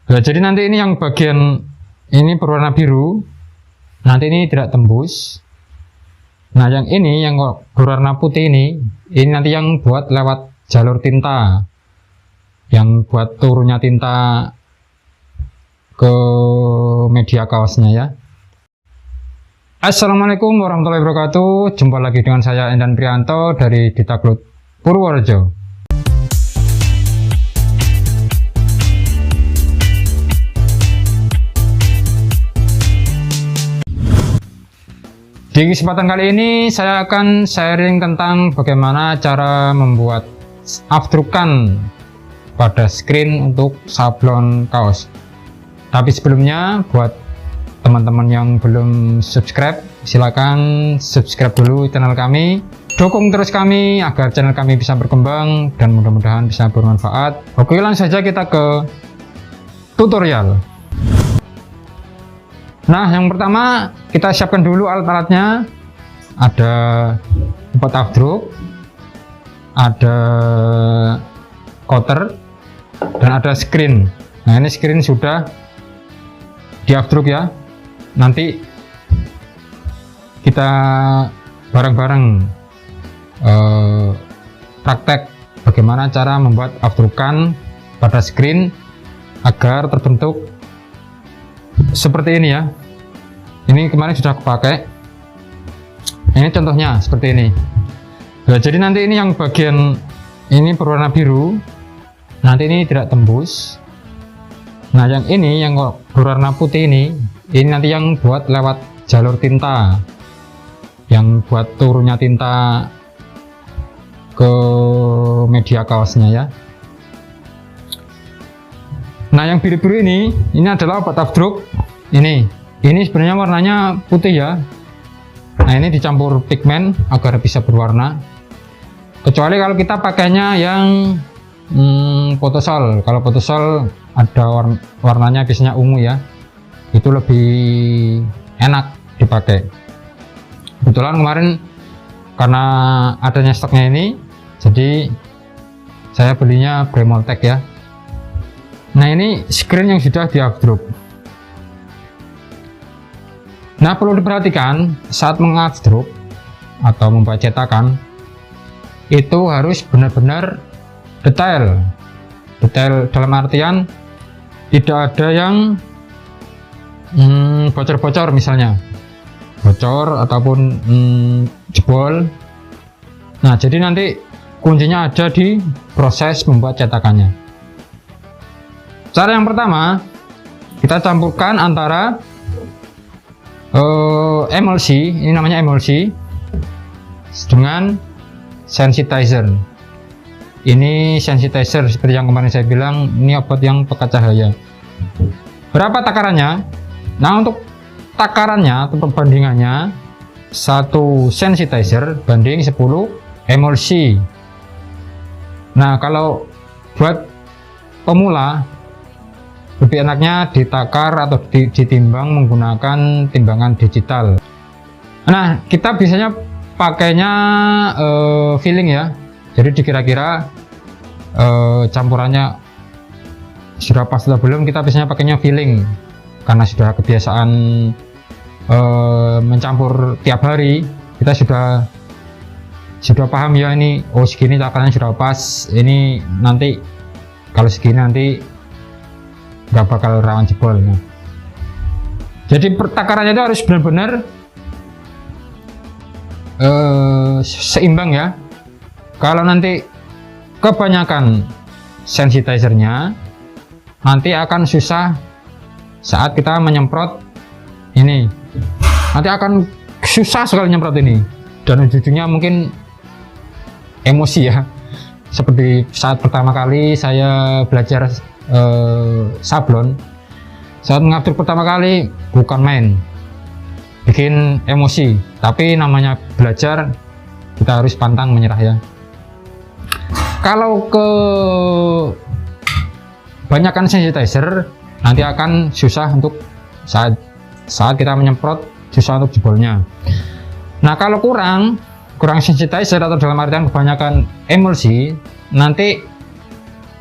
Nah, jadi nanti ini yang bagian ini berwarna biru, nanti ini tidak tembus. Nah, yang ini yang berwarna putih ini nanti yang buat lewat jalur tinta, yang buat turunnya tinta ke media kaosnya ya. Assalamualaikum warahmatullahi wabarakatuh. Jumpa lagi dengan saya Endan Prianto dari Ditaglut Purworejo. Di kesempatan kali ini saya akan sharing tentang bagaimana cara membuat afdrukan pada screen untuk sablon kaos. Tapi sebelumnya, buat teman-teman yang belum subscribe, silakan subscribe dulu channel kami. Dukung terus kami agar channel kami bisa berkembang dan mudah-mudahan bisa bermanfaat. Oke, langsung saja kita ke tutorial. Nah, yang pertama kita siapkan dulu alat-alatnya. Ada 4 afdruk, ada cutter, dan ada screen. Nah, ini screen sudah di afdruk ya. Nanti kita bareng-bareng praktek bagaimana cara membuat afdrukan pada screen agar terbentuk seperti ini ya. Ini kemarin sudah aku pakai. Ini contohnya seperti ini. Nah, jadi nanti ini yang bagian ini berwarna biru, nanti ini tidak tembus. Nah, yang ini yang berwarna putih ini nanti yang buat lewat jalur tinta, yang buat turunnya tinta ke media kaosnya ya. Nah, yang biru-biru ini adalah obat afdruk. Ini sebenarnya warnanya putih ya. Nah, ini dicampur pigmen agar bisa berwarna. Kecuali kalau kita pakainya yang Photosol. Kalau Photosol ada warnanya biasanya ungu ya. Itu lebih enak dipakai. Kebetulan kemarin karena adanya stoknya ini, jadi saya belinya Bremoltech ya. Nah, ini screen yang sudah diafdruk. Nah, perlu diperhatikan saat mengafdruk atau membuat cetakan itu harus benar-benar detail. Detail dalam artian tidak ada yang bocor-bocor misalnya, bocor ataupun jebol. Nah, jadi nanti kuncinya ada di proses membuat cetakannya. Cara yang pertama, kita campurkan antara emulsi, ini namanya emulsi, dengan sensitizer. Ini sensitizer seperti yang kemarin saya bilang, ini obat yang pekat cahaya. Berapa takarannya? Nah, untuk takarannya atau perbandingannya 1 sensitizer banding 10 emulsi. Nah, kalau buat pemula lebih enaknya ditakar atau ditimbang menggunakan timbangan digital. Nah, kita biasanya pakainya filling ya. Jadi dikira-kira campurannya sudah pas atau belum, kita biasanya pakainya filling karena sudah kebiasaan mencampur tiap hari. Kita sudah paham ya, ini oh segini takarannya sudah pas, ini nanti kalau segini nanti nggak bakal rawan jebol. Nah, jadi takarannya itu harus benar-benar seimbang ya. Kalau nanti kebanyakan sensitizernya, nanti akan susah saat kita menyemprot ini. Nanti akan susah sekali nyemprot ini, dan ujung-ujungnya mungkin emosi ya. Seperti saat pertama kali saya belajar sablon, saat mengafdruk pertama kali bukan main, bikin emosi. Tapi namanya belajar, kita harus pantang menyerah ya. Kalau kebanyakan sensitizer, nanti akan susah untuk saat kita menyemprot, susah untuk jebolnya. Nah, kalau kurang sensitizer atau dalam artian kebanyakan emulsi, nanti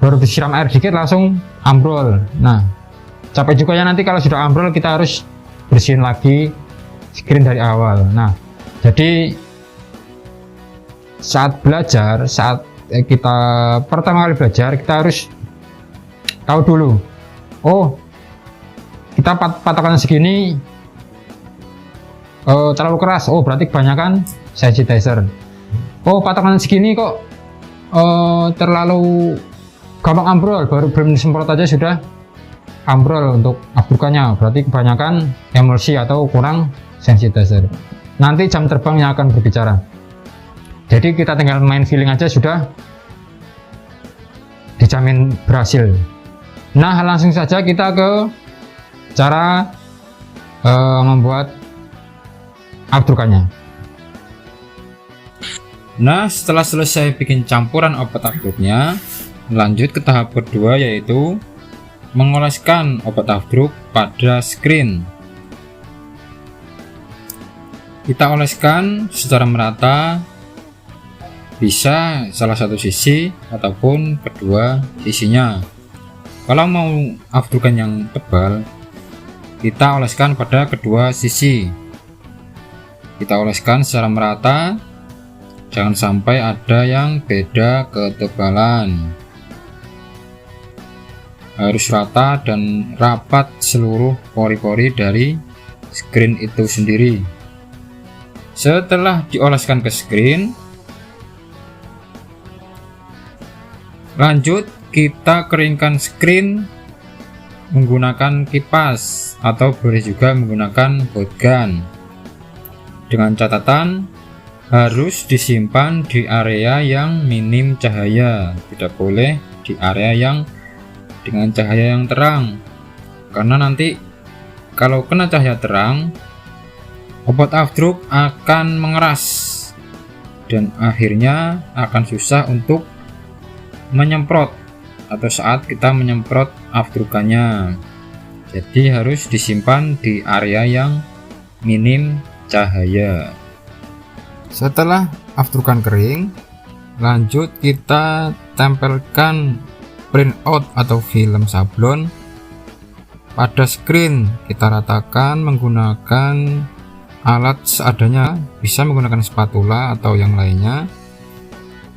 baru disiram air dikit langsung ambrol. Nah, capek juga ya nanti kalau sudah ambrol kita harus bersihin lagi screen dari awal. Nah, jadi saat belajar, saat kita pertama kali belajar, kita harus tahu dulu, oh kita patokan segini terlalu keras, oh berarti kebanyakan sensitizer. Oh patokan segini kok terlalu gampang ambrol, baru belum disemprot aja sudah ambrol untuk afdrukannya, berarti kebanyakan emulsi atau kurang sensitizer. Nanti jam terbang yang akan berbicara. Jadi kita tinggal main feeling aja sudah dijamin berhasil. Nah, langsung saja kita ke cara membuat afdrukannya. Nah, setelah selesai bikin campuran obat afdruknya, lanjut ke tahap kedua, yaitu mengoleskan obat afdruk pada screen. Kita oleskan secara merata, bisa salah satu sisi ataupun kedua sisinya. Kalau mau afdrukan yang tebal, kita oleskan pada kedua sisi. Kita oleskan secara merata, jangan sampai ada yang beda ketebalan. Harus rata dan rapat seluruh pori-pori dari screen itu sendiri. Setelah dioleskan ke screen, lanjut kita keringkan screen menggunakan kipas atau boleh juga menggunakan hot gun. Dengan catatan harus disimpan di area yang minim cahaya, tidak boleh di area yang dengan cahaya yang terang, karena nanti kalau kena cahaya terang, obat afdruk akan mengeras dan akhirnya akan susah untuk menyemprot atau saat kita menyemprot afdrukannya. Jadi harus disimpan di area yang minim cahaya. Setelah afdrukan kering, lanjut kita tempelkan printout atau film sablon pada screen. Kita ratakan menggunakan alat seadanya, bisa menggunakan spatula atau yang lainnya,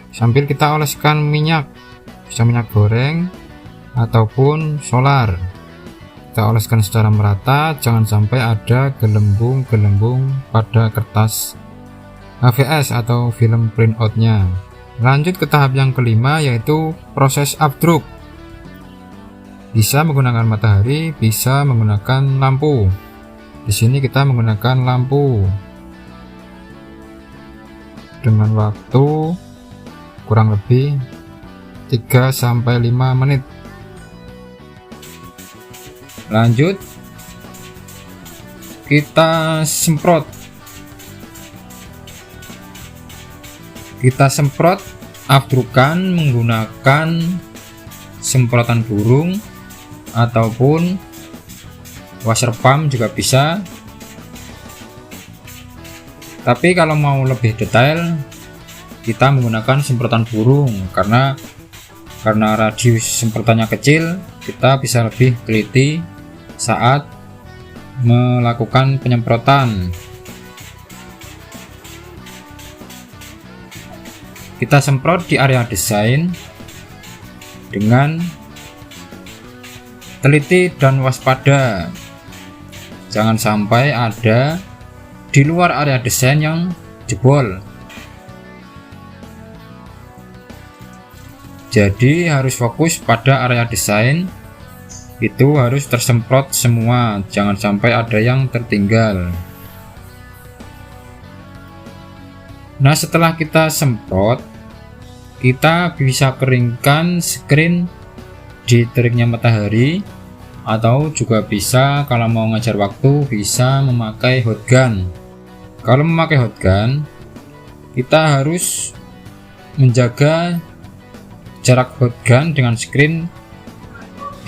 sambil kita oleskan minyak, bisa minyak goreng ataupun solar. Kita oleskan secara merata, jangan sampai ada gelembung-gelembung pada kertas HVS atau film printoutnya. Lanjut ke tahap yang kelima, yaitu proses afdruk. Bisa menggunakan matahari, bisa menggunakan lampu. Di sini kita menggunakan lampu dengan waktu kurang lebih 3-5 menit. Lanjut kita semprot. Kita semprot afdrukan menggunakan semprotan burung ataupun washer pump juga bisa. Tapi kalau mau lebih detail, kita menggunakan semprotan burung karena radius semprotannya kecil, kita bisa lebih teliti saat melakukan penyemprotan. Kita semprot di area desain dengan teliti dan waspada, jangan sampai ada di luar area desain yang jebol. Jadi harus fokus pada area desain, itu harus tersemprot semua, jangan sampai ada yang tertinggal. Nah, setelah kita semprot, kita bisa keringkan screen di teriknya matahari, atau juga bisa kalau mau ngejar waktu bisa memakai hot gun. Kalau memakai hot gun, kita harus menjaga jarak hot gun dengan screen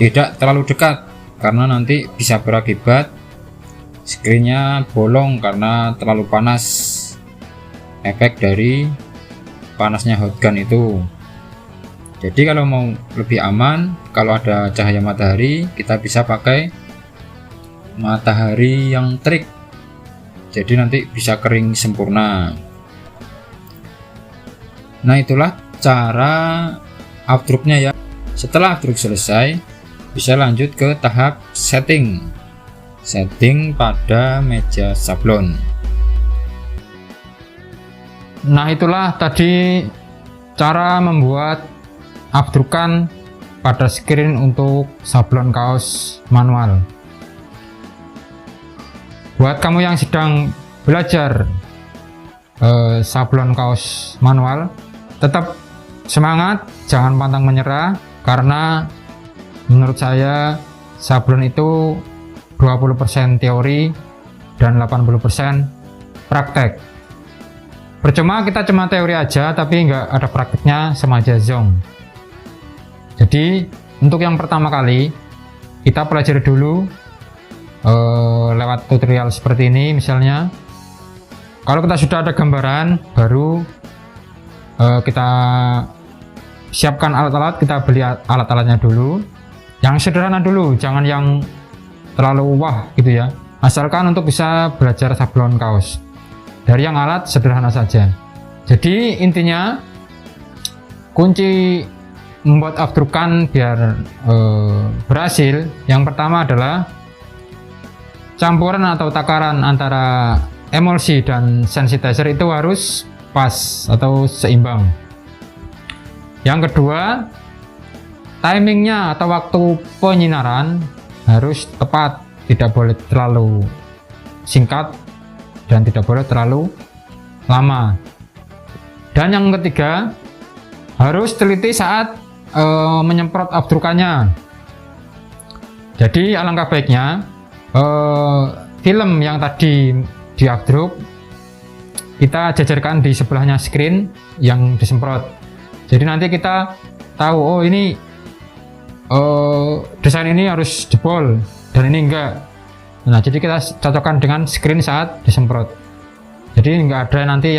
tidak terlalu dekat, karena nanti bisa berakibat screennya bolong karena terlalu panas. Efek dari panasnya hot gun itu. Jadi kalau mau lebih aman, kalau ada cahaya matahari, kita bisa pakai matahari yang terik. Jadi nanti bisa kering sempurna. Nah, itulah cara updrop-nya ya. Setelah updrop selesai, bisa lanjut ke tahap setting. Setting pada meja sablon. Nah, itulah tadi cara membuat updrukan pada screen untuk sablon kaos manual. Buat kamu yang sedang belajar sablon kaos manual, tetap semangat, jangan pantang menyerah, karena menurut saya sablon itu 20% teori dan 80% praktek. Percuma kita cuma teori aja tapi nggak ada prakteknya, sama aja zong. Jadi untuk yang pertama kali kita pelajari dulu lewat tutorial seperti ini. Misalnya kalau kita sudah ada gambaran, baru kita siapkan alat-alat, kita beli alat-alatnya dulu yang sederhana dulu, jangan yang terlalu wah gitu ya, asalkan untuk bisa belajar sablon kaos dari yang alat sederhana saja. Jadi intinya kunci membuat updrukan biar berhasil, yang pertama adalah campuran atau takaran antara emulsi dan sensitizer itu harus pas atau seimbang. Yang kedua, timingnya atau waktu penyinaran harus tepat, tidak boleh terlalu singkat dan tidak boleh terlalu lama. Dan yang ketiga, harus teliti saat menyemprot updrukannya. Jadi alangkah baiknya film yang tadi di updruk kita jajarkan di sebelahnya screen yang disemprot. Jadi nanti kita tahu, oh ini desain ini harus jebol dan ini enggak. Nah, jadi kita cocokkan dengan screen saat disemprot. Jadi enggak ada nanti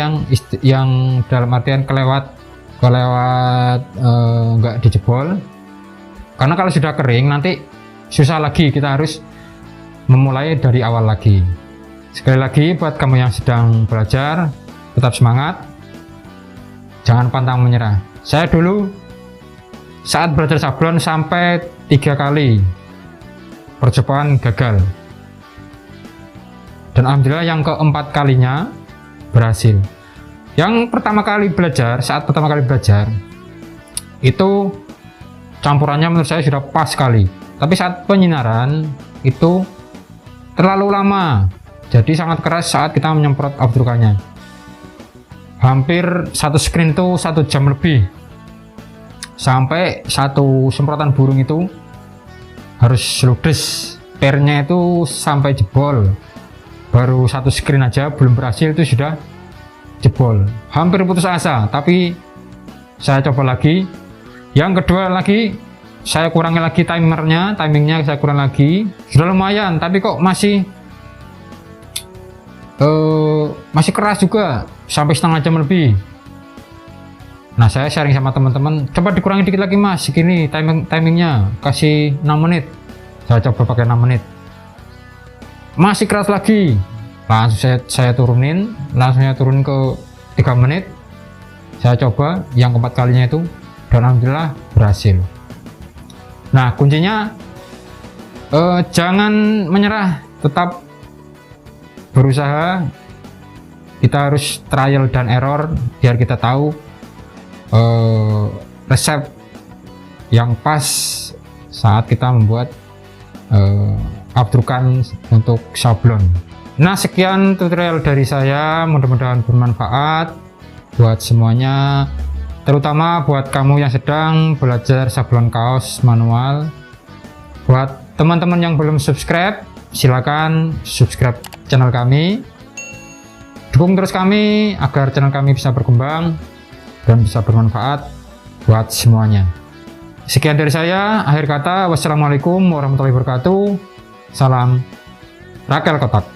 yang dalam artian kelewat enggak dijebol. Karena kalau sudah kering nanti susah lagi, kita harus memulai dari awal lagi. Sekali lagi buat kamu yang sedang belajar, tetap semangat, jangan pantang menyerah. Saya dulu saat belajar sablon sampai 3 kali percobaan gagal, dan alhamdulillah yang keempat kalinya berhasil. Yang pertama kali belajar, saat pertama kali belajar itu campurannya menurut saya sudah pas sekali, tapi saat penyinaran itu terlalu lama, jadi sangat keras saat kita menyemprot updrukannya. Hampir satu screen itu 1 jam lebih, sampai satu semprotan burung itu harus ludes, pernya itu sampai jebol. Baru satu screen aja belum berhasil itu sudah jebol, hampir putus asa. Tapi saya coba lagi, yang kedua lagi saya kurangi lagi timingnya saya kurang lagi, sudah lumayan, tapi kok masih keras juga, sampai setengah jam lebih. Nah, saya sharing sama teman-teman, coba dikurangi dikit lagi mas, segini timingnya, kasih 6 menit. Saya coba pakai 6 menit, masih keras lagi. Langsung saya turunin, ke 3 menit. Saya coba yang keempat kalinya itu, dan alhamdulillah berhasil. Nah, kuncinya jangan menyerah, tetap berusaha. Kita harus trial dan error biar kita tahu resep yang pas saat kita membuat updrukan untuk sablon. Nah, sekian tutorial dari saya, mudah-mudahan bermanfaat buat semuanya, terutama buat kamu yang sedang belajar sablon kaos manual. Buat teman-teman yang belum subscribe, silakan subscribe channel kami, dukung terus kami agar channel kami bisa berkembang dan bisa bermanfaat buat semuanya. Sekian dari saya, akhir kata, wassalamualaikum warahmatullahi wabarakatuh. Salam Rakel Kotak.